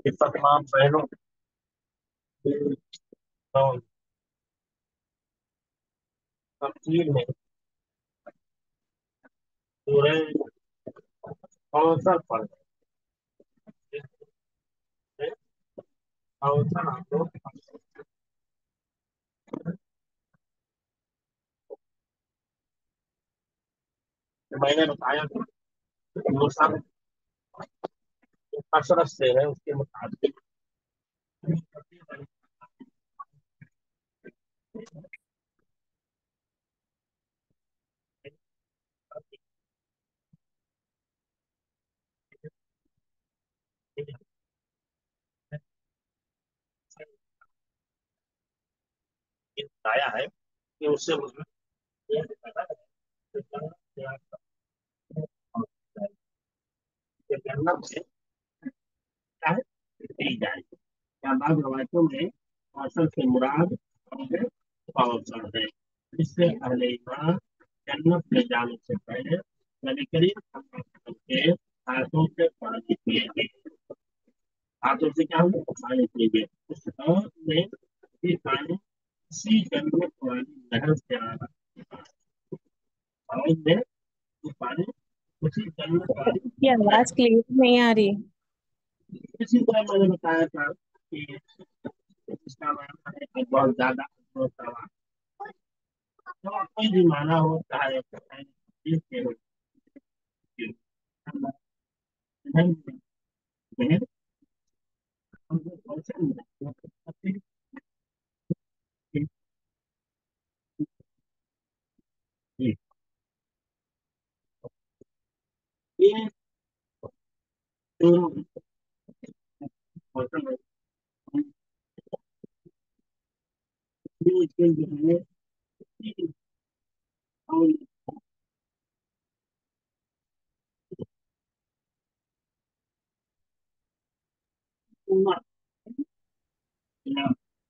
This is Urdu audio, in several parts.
اس تمام بہنوں اور تفصیل میں سورہ کوثر پڑھ کوثر آپ لوگ میں نے بتایا کہ وہ سب کثرت سے ہے اس کے مطابق بتایا ہے کہ اس سے جنت سے کیا ہے دی جائے گی یا بعض روایتوں میں کوثر سے مراد کوثر ہے اس سے اہل ایمان جنت میں جانے سے پہلے نبی کریم صلی اللہ علیہ وسلم کے ہاتھوں سے پانی پیے گے ہاتھوں سے کیا ہوگا پانی پیے گے اس دور میں یہ پانی اسی جنت والی نہر سے آ رہا اور میں یہ پانی اسی جنت والی کی آواز کلیئر نہیں آ رہی. اسی طرح میں نے بتایا تھا کہ اس کا معنی ہے کہ بہت زیادہ کوئی بھی مانا ہو چاہے یہ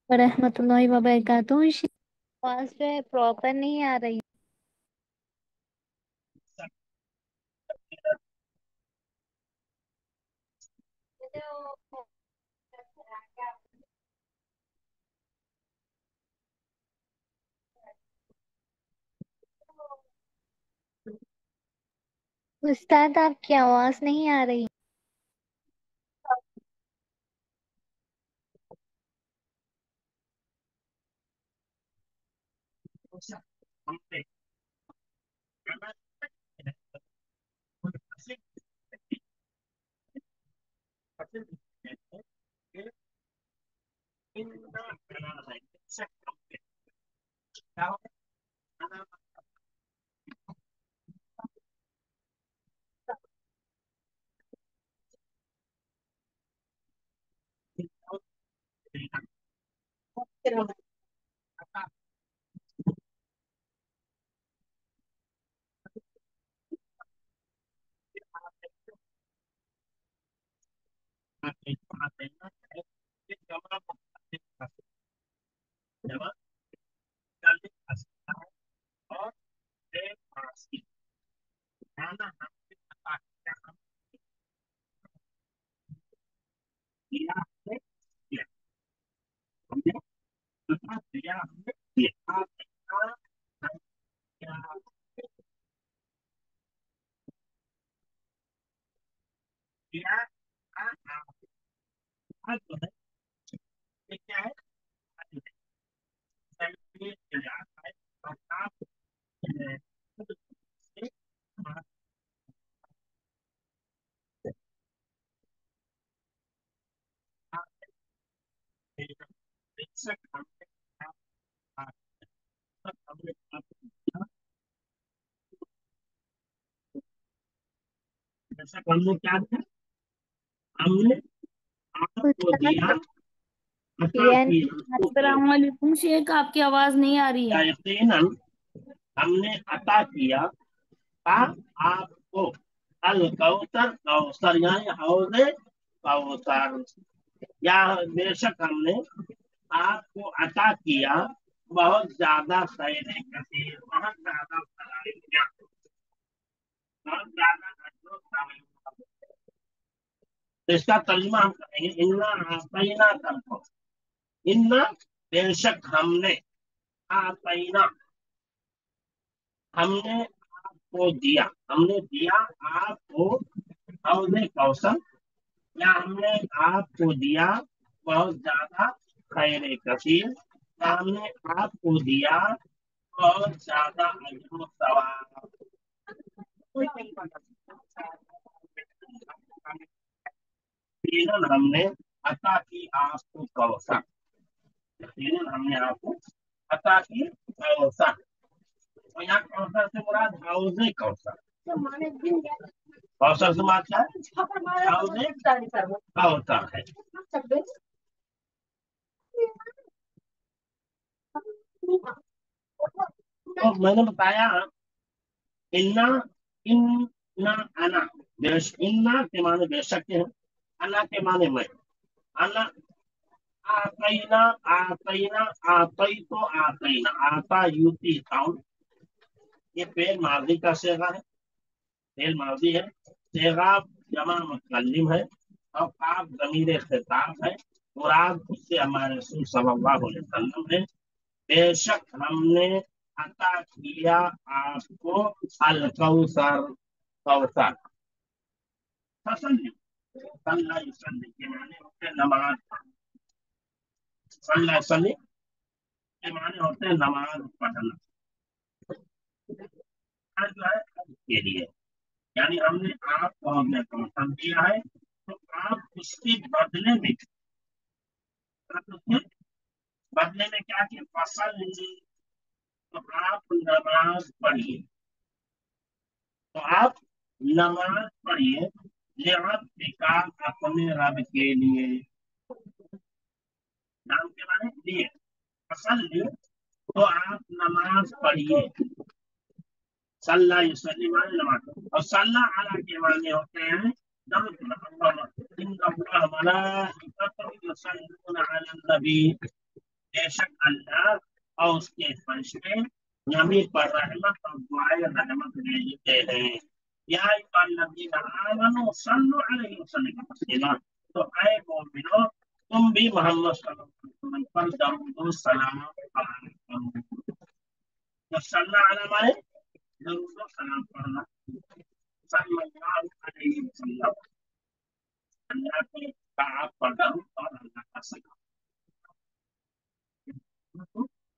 ورحمۃ اللہ وبرکاتہ. آواز جو ہے پراپر نہیں آ رہی. استاد آپ کی آواز نہیں آ رہی. ہم نے کیا کیا ہم نے آپ کو دیا السلام علیکم شیخ آپ کی آواز نہیں آ رہی ہے. یقیناً ہم نے عطا کیا آپ کو الکوثر کوثر یعنی حوض کوثر یا بے شک ہم نے آپ کو عطا کیا بہت زیادہ خیر کثیر بہت زیادہ فضائل بہت زیادہ تو اس کا ترجمہ ہم کریں گے انا آتینا کر، انا بے شک ہم نے، آتینا ہم نے آپ کو دیا، ہم نے دیا آپ کو حوض کوثر، یا ہم نے آپ کو دیا بہت زیادہ خیر کثیر، یا ہم نے آپ کو دیا بہت زیادہ اجر و ثواب۔ کوئی کلمہ کر سکتا ہے۔ یقیناً ہم نے عطا کی آپ کو کوثر، یقیناً ہم نے آپ کو عطا کی کوثر، اور یہاں کوثر سے مراد حوض کوثر، کوثر سے مراد کیا ہے؟ حوض کوثر ہے۔ تو میں نے بتایا انا، انا انا، انا کے معنی بے شک ہے، انا کے معنی میں، انا آتینا، آتینا آتی تو آتینا، آتا یوتی تاؤن، یہ فعل ماضی کا صیغہ ہے، فعل ماضی ہے، صیغہ جمع متکلم ہے، اور آپ ضمیر خطاب ہے، مراد اس سے ہمارے رسول صلی اللہ علیہ وسلم ہے۔ بے شک ہم نے عطا کیا آپ کو الکوثر، کوثر، فصلی، صلی وسلم کے معنی ہوتے ہیں نماز، صلی وسلم کے معنی ہوتے ہیں نماز پڑھنا، جو ہے کے لیے، یعنی ہم نے آپ کو ہم نے کوثر دیا ہے، تو آپ اس کے بدلے میں، بدلے میں کیا کہ فصل، تو آپ نماز پڑھیے، تو آپ نماز پڑھیے، لربک اپنے رب کے لیے، نام کے معنی لیے، فصل تو آپ نماز پڑھیے، صلی یصلی معنی نماز، اور صلی علی کے معنی ہوتے ہیں درود، ان اللہ ملائکتہ یصلون علی النبی، بے شک اللہ اور اس کے فرشتے نبی پر رحمت اور دعائے رحمت بھیجتے ہیں، یا ایھا الذین آمنوا صلوا علیہ وسلم تسلیما، تو اے مومنو تم بھی محمد صلی اللہ علیہ وسلم پر درود و سلام کرو، تو صلی علی مائے درود و سلام پڑھنا، صلی اللہ علیہ وسلم، اللہ کے آپ پر درود اور اللہ کا سلام،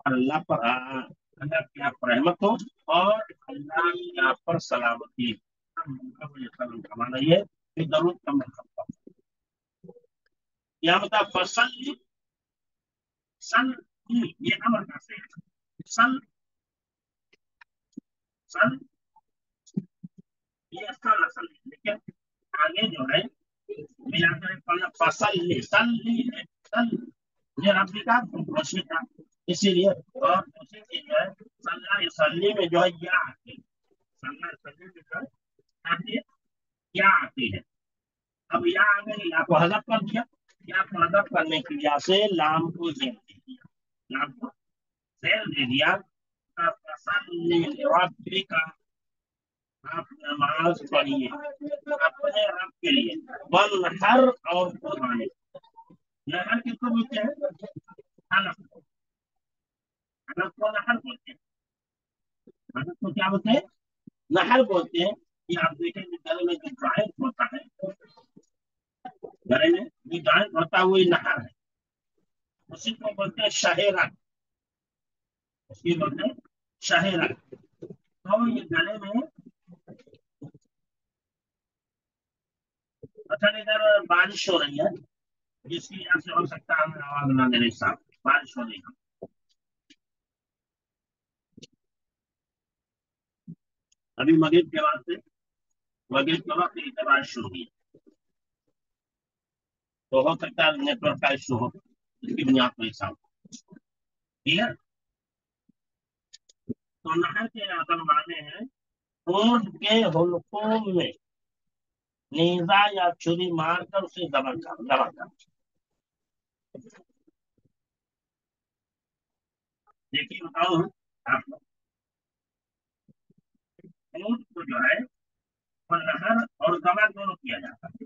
اللہ پر اللہ کی آپ پر رحمت ہو، اور اللہ کی آپ پر سلامتی، کا مانا یہ کہ درود کا مطلب یہاں بتا فصل، سن، یہ امر کا سے سن، سن یہ اصل اصل ہے، لیکن آگے جو ہے ملا کر فصل سن لی ہے، سن یہ ربی کا روشنی کا، اسی لیے، اور دوسری چیز جو ہے صلی وسلم میں جو ہے یا آتی ہے، صلی وسلم میں جو ہے آتی ہے، یا آتی ہے، اب یا آ گئی، یا کو حذف کر دیا، یا کو حذف کرنے کی وجہ سے لام کو زیر دے دیا، لام کو زیر دے دیا، فصلی لربک، آپ نماز پڑھیے اپنے رب کے لیے، والنحر اور قربانی، نہر کس کو بولتے ہیں؟ حلق، حلق کو نہر بولتے ہیں، حلق کو کیا بولتے ہیں؟ نہر بولتے ہیں، یہ آپ دیکھیں کہ گلے میں جو جوائنٹ ہوتا ہے، گلے میں جو جوائنٹ ہوتا ہے وہی نہر ہے، اسی کو بولتے ہیں شہرک، اسی کو بولتے ہیں شہرک، تو یہ گلے میں، اچھا ادھر بارش ہو رہی ہے، جس کی وجہ سے ہو سکتا ہے ہمیں آواز نہ میرے ساتھ، بارش ہو رہی ہے، ابھی مغرب کے بعد سے، مغرب کے وقت ادھر بارش شروع ہوئی، تو ہو سکتا ہے نیٹ ورک کا ایشو ہو، اس کی بنیاد پر حساب، ٹھیک ہے، تو نہر کے اصل معنی ہے اونٹ کے حلقوں میں نیزا یا چھری مار کر اسے دبا کر، دیکھیے بتاؤ آپ کو، اونٹ کو جو ہے وہ نہر اور دبا دونوں کیا جاتا ہے،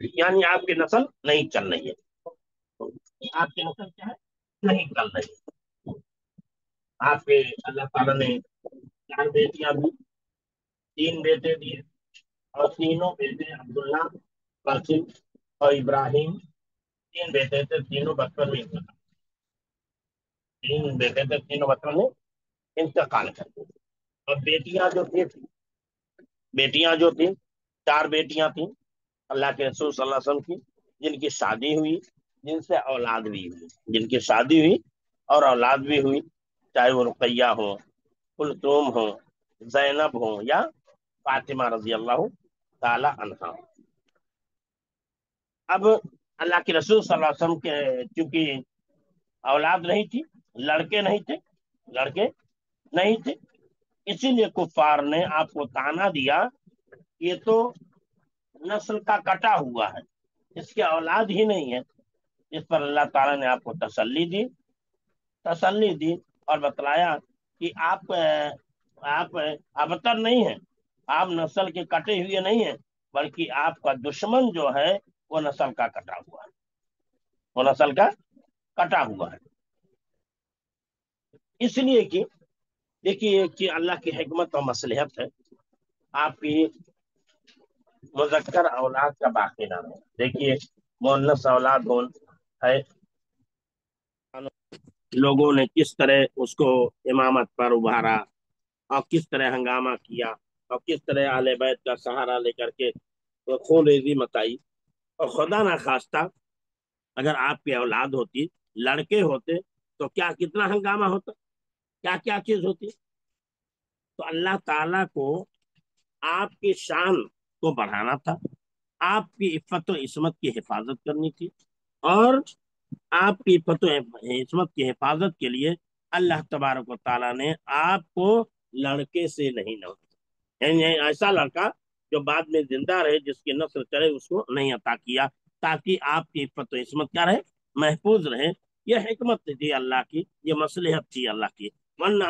یعنی آپ کی نسل نہیں چل رہی ہے، آپ کی نسل کیا ہے، نہیں چل رہی ہے۔ آپ کے اللہ تعالیٰ نے 4 بیٹیاں دی، 3 بیٹے دیے، اور تینوں بیٹے عبداللہ، قاسم اور ابراہیم، 3 بیٹے تھے، تینوں بچپن میں انتقال، 3 بیٹے تھے، تینوں بچپن میں انتقال کر گئے۔ اور بیٹیاں جو تھیں 4 بیٹیاں تھیں اللہ کے رسول صلی اللہ علیہ وسلم کی، جن کی شادی ہوئی، جن سے اولاد بھی ہوئی، جن کی شادی ہوئی اور اولاد بھی ہوئی، چاہے وہ رقیہ ہو، کلثوم ہو، زینب ہو، یا فاطمہ رضی اللہ تعالی عنہا۔ اب اللہ کے رسول صلی اللہ علیہ وسلم کے چونکہ اولاد نہیں تھی، لڑکے نہیں تھے، لڑکے نہیں تھے، اسی لیے کفار نے آپ کو تانا دیا، یہ تو نسل کا کٹا ہوا ہے، اس کی اولاد ہی نہیں ہے۔ اس پر اللہ تعالیٰ نے آپ کو تسلی دی اور بتلایا کہ آپ ابتر نہیں ہیں، آپ نسل کے کٹے ہوئے نہیں ہیں، بلکہ آپ کا دشمن جو ہے وہ نسل کا کٹا ہوا ہے، وہ نسل کا کٹا ہوا ہے۔ اس لیے کہ دیکھیے کہ اللہ کی حکمت اور مصلحت ہے، آپ کی مذکر اولاد کا باقی نہ ہو۔ دیکھیے مؤنث اولاد ہے، لوگوں نے کس طرح اس کو امامت پر ابھارا، اور کس طرح ہنگامہ کیا، اور کس طرح اہل بیت کا سہارا لے کر کے خون ریزی متائی۔ اور خدا نہ خواستہ اگر آپ کی اولاد ہوتی، لڑکے ہوتے، تو کیا کتنا ہنگامہ ہوتا، کیا کیا چیز ہوتی۔ تو اللہ تعالیٰ کو آپ کی شان کو بڑھانا تھا، آپ کی عفت و عصمت کی حفاظت کرنی تھی، اور آپ کی عفت و عصمت کی حفاظت کے لیے اللہ تبارک و تعالیٰ نے آپ کو لڑکے سے نہیں نوازا، یعنی ایسا لڑکا جو بعد میں زندہ رہے، جس کی نسل چلے، اس کو نہیں عطا کیا، تاکہ آپ کی عفت و عصمت کیا رہے، محفوظ رہے۔ یہ حکمت تھی اللہ کی، یہ مصلحت تھی اللہ کی، ورنہ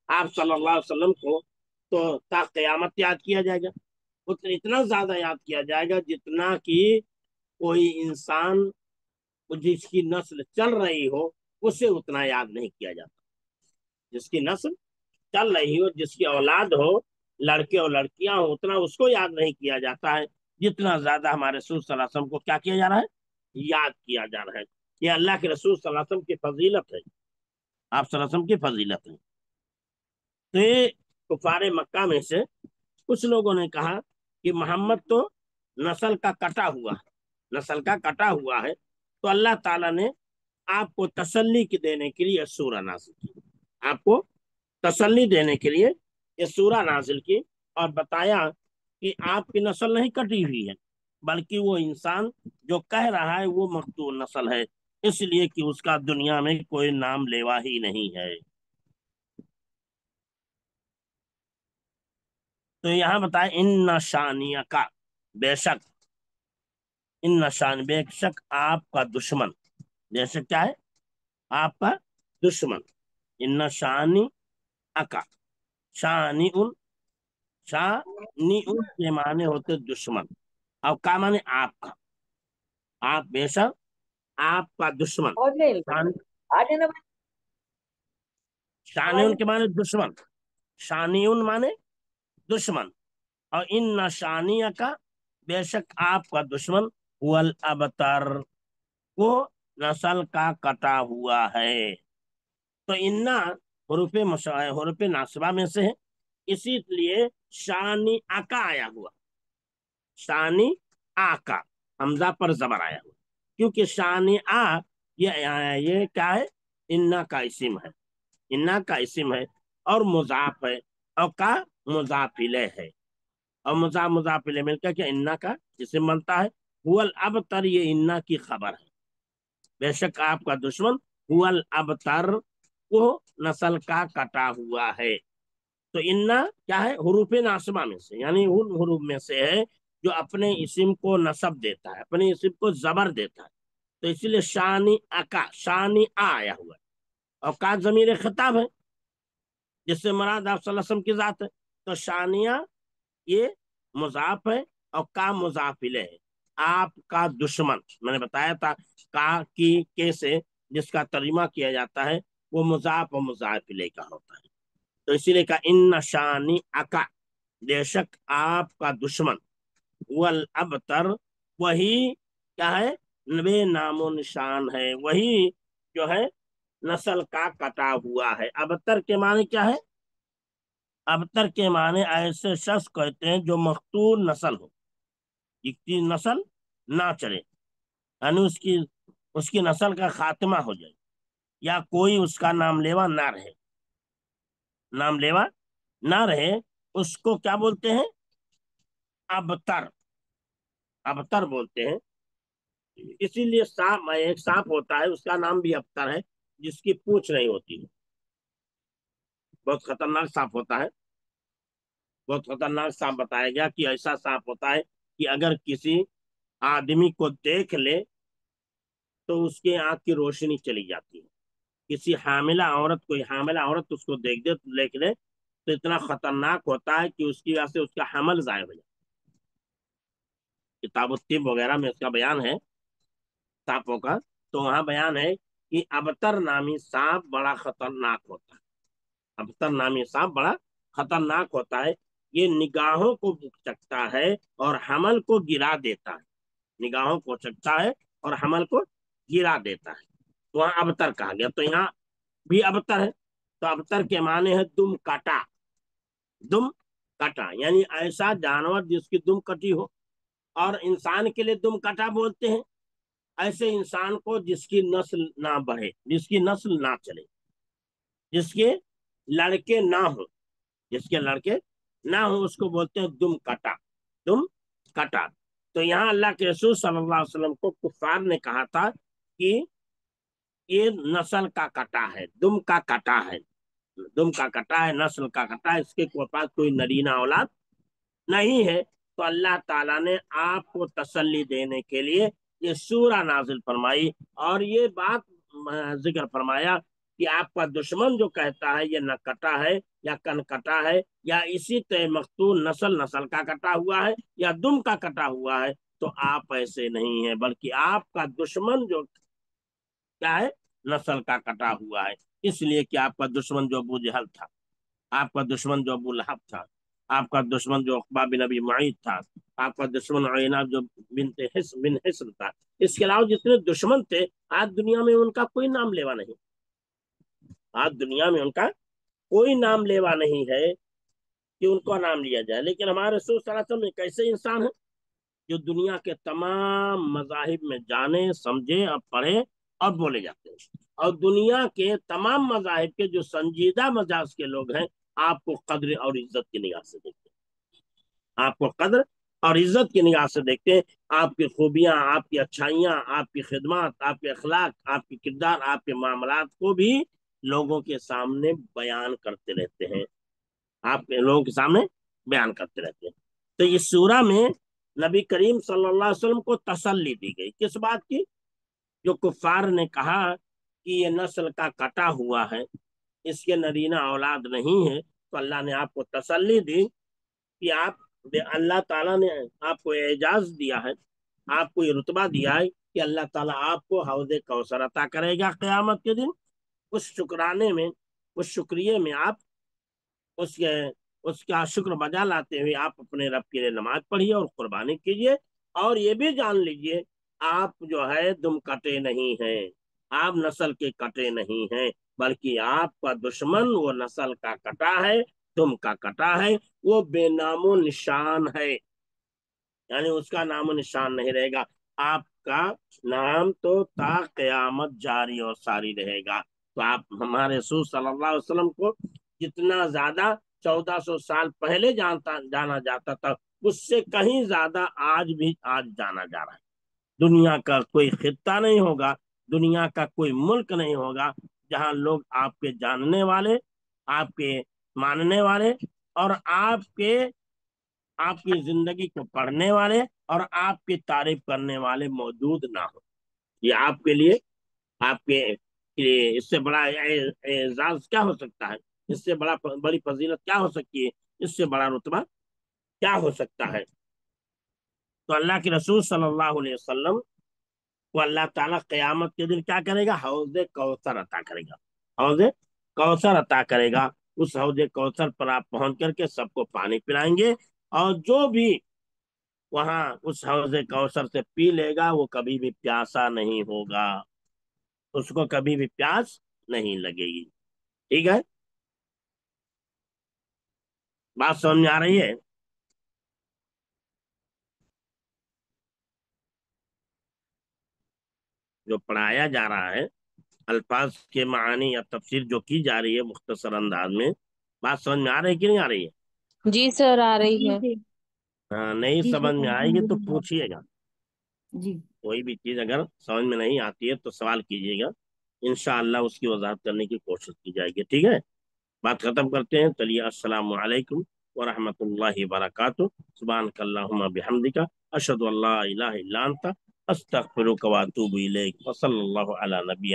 آپ صلی اللہ علیہ وسلم کو تو تا قیامت یاد کیا جائے گا، اتنا زیادہ یاد کیا جائے گا جتنا کہ کوئی انسان جس کی نسل چل رہی ہو اسے اتنا یاد نہیں کیا جاتا، جس کی نسل چل رہی ہو، جس کی اولاد ہو، لڑکے اور لڑکیاں ہو، اتنا اس کو یاد نہیں کیا جاتا ہے جتنا زیادہ ہمارے رسول صلی اللہ علیہ وسلم کو کیا کیا جا رہا ہے، یاد کیا جا رہا ہے۔ یہ اللہ کے رسول صلی اللہ علیہ وسلم کی فضیلت ہے، آپ صلی اللہ علیہ وسلم کی فضیلت ہے۔ تو یہ کفار مکہ میں سے کچھ لوگوں نے کہا کہ محمد تو نسل کا کٹا ہوا ہے، نسل کا کٹا ہوا ہے، تو اللہ تعالیٰ نے آپ کو تسلی دینے کے لیے سورہ نازل کی، آپ کو تسلی دینے کے لیے یہ سورہ نازل کی، اور بتایا کہ آپ کی نسل نہیں کٹی ہوئی ہے، بلکہ وہ انسان جو کہہ رہا ہے وہ مقتول نسل ہے، اس لیے کہ اس کا دنیا میں کوئی نام لیوا ہی نہیں ہے۔ تو یہاں بتائیں ان شانیہ کا، بے شک، ان نشان، بے شک آپ کا دشمن، بے شک کیا ہے، آپ کا دشمن، ان شانی اکا، شانی ان، شانی ان کے معنی ہوتے دشمن، اور کا معنی آپ کا، آپ بے شک آپ کا دشمن، شانی ان کے معنی دشمن، شانی ان معنی دشمن، اور ان نشانیہ کا، بے شک آپ کا دشمن، هو الابتر، وہ نسل کا کٹا ہوا ہے۔ تو انا حروف ناصبہ میں سے ہے، اسی لیے شانی آکا آیا ہوا، شانی آکا، حمزہ پر زبر آیا ہوا، کیونکہ شانی یہ کیا ہے، انا کا اسم ہے، انا کا اسم ہے، اور مضاف ہے، اور کا مضاف الیہ ہے، اور مضاف الیہ مل کر کے انا کا اسم بنتا ہے۔ هو الابتر، یہ انا کی خبر ہے، بے شک آپ کا دشمن هو الابتر، وہ نسل کا کٹا ہوا ہے۔ تو انا کیا ہے، حروف ناصبہ میں سے، یعنی ان حروف میں سے ہے جو اپنے اسم کو نصب دیتا ہے، اپنے اسم کو زبر دیتا ہے، تو اسی لیے شانی اکا، شانی آیا ہوا ہے، اور کا ضمیر خطاب ہے، جس سے مراد آپ صلی اللہ علیہ وسلم کی ذات ہے، تو شانیہ یہ مضاف ہے، اور کا مضاف الیہ ہے، آپ کا دشمن، میں نے بتایا تھا کا کی کے سے جس کا ترجمہ کیا جاتا ہے وہ مضاف و مضاف الیہ کا ہوتا ہے، تو اسی لیے کہا ان شانی اکا، بے شک آپ کا دشمن، والابتر، وہی کیا ہے، بے نام و نشان ہے، وہی جو ہے نسل کا کٹا ہوا ہے۔ ابتر کے معنی کیا ہے؟ ابتر کے معنی ایسے شخص کہتے ہیں جو مقتول نسل ہو، جس کی نسل نہ چلے، یعنی اس کی نسل کا خاتمہ ہو جائے، یا کوئی اس کا نام لیوا نہ رہے، نام لیوا نہ رہے، اس کو کیا بولتے ہیں؟ ابتر، ابتر بولتے ہیں۔ اسی لیے سانپ، ایک سانپ ہوتا ہے اس کا نام بھی ابتر ہے، جس کی پونچھ نہیں ہوتی ہے، بہت خطرناک سانپ ہوتا ہے، بہت خطرناک سانپ بتایا گیا کہ ایسا سانپ ہوتا ہے کہ اگر کسی آدمی کو دیکھ لے تو اس کے آنکھ کی روشنی چلی جاتی ہے، کسی حاملہ عورت، کوئی حاملہ عورت اس کو دیکھ لے تو اتنا خطرناک ہوتا ہے کہ اس کی وجہ سے اس کا حمل ضائع ہو جاتا ہے۔ کتاب الطب وغیرہ میں اس کا بیان ہے سانپوں کا، تو وہاں بیان ہے کہ ابتر نامی سانپ بڑا خطرناک ہوتا ہے، ابتر نامی سانپ بڑا خطرناک ہوتا ہے، یہ نگاہوں کو چکتا ہے اور حمل کو گرا دیتا ہے، نگاہوں کو چکتا ہے اور حمل کو گرا دیتا ہے، تو وہاں ابتر کہا گیا، تو یہاں بھی ابتر ہے، تو ابتر کے معنی ہے دم کاٹا، دم کٹا، یعنی ایسا جانور جس کی دم کٹی ہو، اور انسان کے لیے دم کٹا بولتے ہیں ایسے انسان کو جس کی نسل نہ بڑھے، جس کی نسل نہ چلے، جس کے لڑکے نہ ہو، جس کے لڑکے نہ ہو، اس کو بولتے ہیں دم کٹا، دم کٹا۔ تو یہاں اللہ کے رسول صلی اللہ علیہ وسلم کو کفار نے کہا تھا کہ یہ نسل کا کٹا ہے، دم کا کٹا ہے، دم کا کٹا ہے، نسل کا کٹا ہے، اس کے پاس کوئی نرینہ اولاد نہیں ہے، تو اللہ تعالیٰ نے آپ کو تسلی دینے کے لیے یہ سورہ نازل فرمائی، اور یہ بات ذکر فرمایا کہ آپ کا دشمن جو کہتا ہے یہ نہ کٹا ہے یا کن کٹا ہے یا اسی طرح مقتول نسل کا کٹا ہوا ہے یا دم کا کٹا ہوا ہے، تو آپ ایسے نہیں ہیں، بلکہ آپ کا دشمن جو کیا ہے، نسل کا کٹا ہوا ہے، اس لیے کہ آپ کا دشمن جو ابو جہل تھا، آپ کا دشمن جو ابو لہب تھا، آپ کا دشمن جو عقبہ بن ابی معیط تھا، آپ کا دشمن عینہ جو بن حسن تھا، اس کے علاوہ جتنے دشمن تھے آج دنیا میں ان کا کوئی نام لیوا نہیں، آج دنیا میں ان کا کوئی نام لیوا نہیں ہے کہ ان کا نام لیا جائے، لیکن ہمارے رسول صلی اللہ علیہ وسلم ایک ایسے انسان ہیں جو دنیا کے تمام مذاہب میں جانے سمجھے اور پڑھے اور بولے جاتے ہیں، اور دنیا کے تمام مذاہب کے جو سنجیدہ مزاج کے لوگ ہیں آپ کو قدر اور عزت کی نگاہ سے دیکھتے ہیں، آپ کو قدر اور عزت کی نگاہ سے دیکھتے ہیں، آپ کی خوبیاں، آپ کی اچھائیاں، آپ کی خدمات، آپ کے اخلاق، آپ کی کردار، آپ کے معاملات کو بھی لوگوں کے سامنے بیان کرتے رہتے ہیں، آپ کے لوگوں کے سامنے بیان کرتے رہتے ہیں۔ تو اس سورہ میں نبی کریم صلی اللہ علیہ وسلم کو تسلی دی گئی، کس بات کی؟ جو کفار نے کہا کہ یہ نسل کا کٹا ہوا ہے، اس کے نرینہ اولاد نہیں ہے، تو اللہ نے آپ کو تسلی دی کہ اللہ تعالیٰ نے آپ کو اعجاز دیا ہے، آپ کو یہ رتبہ دیا ہے کہ اللہ تعالیٰ آپ کو حوض کوثر عطا کرے گا قیامت کے دن، اس شکرانے میں، اس شکریہ میں آپ اس کے اس کا شکر بجا لاتے ہوئے آپ اپنے رب کے لیے نماز پڑھیے اور قربانی کیجیے، اور یہ بھی جان لیجیے آپ جو ہے دم کٹے نہیں ہیں، آپ نسل کے کٹے نہیں ہیں، بلکہ آپ کا دشمن وہ نسل کا کٹا ہے، دم کا کٹا ہے، وہ بے نام و نشان ہے، یعنی اس کا نام و نشان نہیں رہے گا، آپ کا نام تو تا قیامت جاری اور ساری رہے گا۔ تو آپ ہمارے رسول صلی اللہ علیہ وسلم کو جتنا زیادہ 1400 سال پہلے جانا جاتا تھا، اس سے کہیں زیادہ آج جانا جا رہا ہے، دنیا کا کوئی خطہ نہیں ہوگا، دنیا کا کوئی ملک نہیں ہوگا جہاں لوگ آپ کے جاننے والے، آپ کے ماننے والے، اور آپ کی زندگی کو پڑھنے والے اور آپ کی تعریف کرنے والے موجود نہ ہو، یہ آپ کے لیے، آپ کے اس سے بڑا اعزاز کیا ہو سکتا ہے، اس سے بڑی فضیلت کیا ہو سکتی ہے، اس سے بڑا رتبہ کیا ہو سکتا ہے۔ تو اللہ کے رسول صلی اللہ علیہ وسلم کو اللہ تعالیٰ قیامت کے دن کیا کرے گا؟ حوض کوثر عطا کرے گا، حوض کوثر عطا کرے گا۔ اس حوض کوثر پر آپ پہنچ کر کے سب کو پانی پلائیں گے، اور جو بھی وہاں اس حوض کوثر سے پی لے گا وہ کبھی بھی پیاسا نہیں ہوگا، اس کو کبھی بھی پیاس نہیں لگے گی۔ ٹھیک ہے، بات سمجھ میں آ رہی ہے؟ جو پڑھایا جا رہا ہے، الفاظ کے معانی یا تفسیر جو کی جا رہی ہے مختصر انداز میں، بات سمجھ میں آ رہی ہے کہ نہیں آ رہی ہے؟ جی سر آ رہی جی ہے۔ جی ہاں، نہیں جی سمجھ سر میں آئے گی تو الحمدللہ۔ پوچھیے گا، جی کوئی بھی چیز اگر سمجھ میں نہیں آتی ہے تو سوال کیجیے گا، انشاءاللہ اس کی وضاحت کرنے کی کوشش کی جائے گی۔ ٹھیک ہے، بات ختم کرتے ہیں، چلیے، السلام علیکم ورحمۃ اللہ وبرکاتہ، سبحانک اللہم بحمدک، اشہد ان لا الہ الا انت، استغفرک واتوب الیک، وصلی اللہ علی نبی